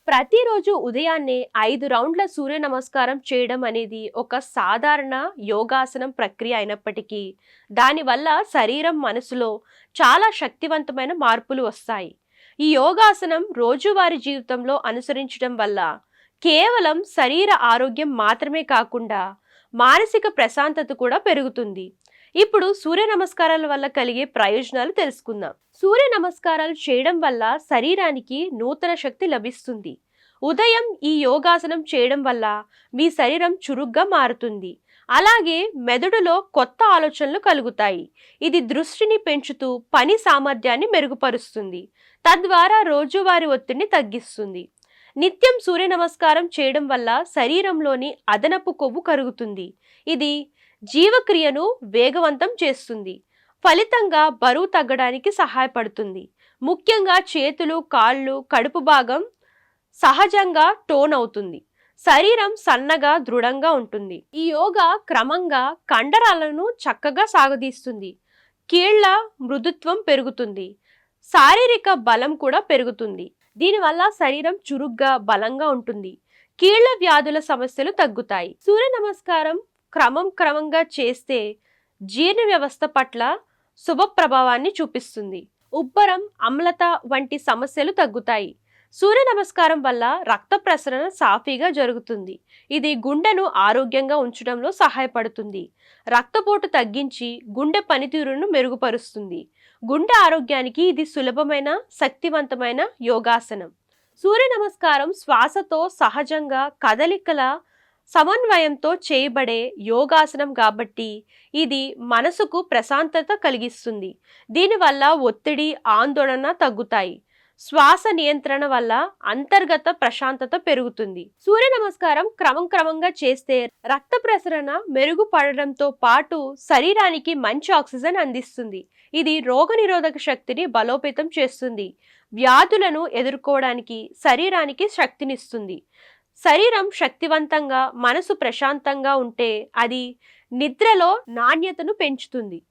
ప్రతిరోజు ఉదయాన్నే 5 రౌండ్ల సూర్య నమస్కారం చేయడం అనేది ఒక సాధారణ యోగాసనం ప్రక్రియ అయినప్పటికీ దానివల్ల శరీరం మనసులో చాలా శక్తివంతమైన మార్పులు వస్తాయి. ఈ యోగాసనం రోజువారీ జీవితంలో అనుసరించడం వల్ల కేవలం శరీర ఆరోగ్యం మాత్రమే కాకుండా మానసిక ప్రశాంతత కూడా పెరుగుతుంది. ఇప్పుడు సూర్య నమస్కారాల వల్ల కలిగే ప్రయోజనాలు తెలుసుకుందాం. సూర్య నమస్కారాలు చేయడం వల్ల శరీరానికి నూతన శక్తి లభిస్తుంది. ఉదయం ఈ యోగాసనం చేయడం వల్ల మీ శరీరం చురుగ్గా మారుతుంది. అలాగే మెదడులో కొత్త ఆలోచనలు కలుగుతాయి. ఇది దృష్టిని పెంచుతూ పని సామర్థ్యాన్ని మెరుగుపరుస్తుంది. తద్వారా రోజువారీ ఒత్తిడిని తగ్గిస్తుంది. నిత్యం సూర్య నమస్కారం చేయడం వల్ల శరీరంలోని అదనపు కొవ్వు కరుగుతుంది. ఇది జీవక్రియను వేగవంతం చేస్తుంది. ఫలితంగా బరువు తగ్గడానికి సహాయపడుతుంది. ముఖ్యంగా చేతులు, కాళ్ళు, కడుపు భాగం సహజంగా టోన్ అవుతుంది. శరీరం సన్నగా దృఢంగా ఉంటుంది. ఈ యోగా క్రమంగా కండరాలను చక్కగా సాగదీస్తుంది. కీళ్ల మృదుత్వం పెరుగుతుంది. శారీరక బలం కూడా పెరుగుతుంది. దీనివల్ల శరీరం చురుగ్గా బలంగా ఉంటుంది. కీళ్ల వ్యాధుల సమస్యలు తగ్గుతాయి. సూర్య నమస్కారం క్రమంగా చేస్తే జీర్ణ వ్యవస్థ పట్ల శుభ ప్రభావాన్ని చూపిస్తుంది. ఉబ్బరం, అమ్లత వంటి సమస్యలు తగ్గుతాయి. సూర్య నమస్కారం వల్ల రక్త ప్రసరణ సాఫీగా జరుగుతుంది. ఇది గుండెను ఆరోగ్యంగా ఉంచడంలో సహాయపడుతుంది. రక్తపోటు తగ్గించి గుండె పనితీరును మెరుగుపరుస్తుంది. గుండె ఆరోగ్యానికి ఇది సులభమైన, శక్తివంతమైన యోగాసనం. సూర్య నమస్కారం శ్వాసతో సహజంగా కదలికల సమన్వయంతో చేయబడే యోగాసనం కాబట్టి ఇది మనసుకు ప్రశాంతత కలిగిస్తుంది. దీనివల్ల ఒత్తిడి, ఆందోళన తగ్గుతాయి. శ్వాస నియంత్రణ వల్ల అంతర్గత ప్రశాంతత పెరుగుతుంది. సూర్య నమస్కారం క్రమంగా చేస్తే రక్త ప్రసరణ మెరుగుపడడంతో పాటు శరీరానికి మంచి ఆక్సిజన్ అందిస్తుంది. ఇది రోగనిరోధక శక్తిని బలోపేతం చేస్తుంది. వ్యాధులను ఎదుర్కోవడానికి శరీరానికి శక్తినిస్తుంది. శరీరం శక్తివంతంగా, మనసు ప్రశాంతంగా ఉంటే అది నిద్రలో నాణ్యతను పెంచుతుంది.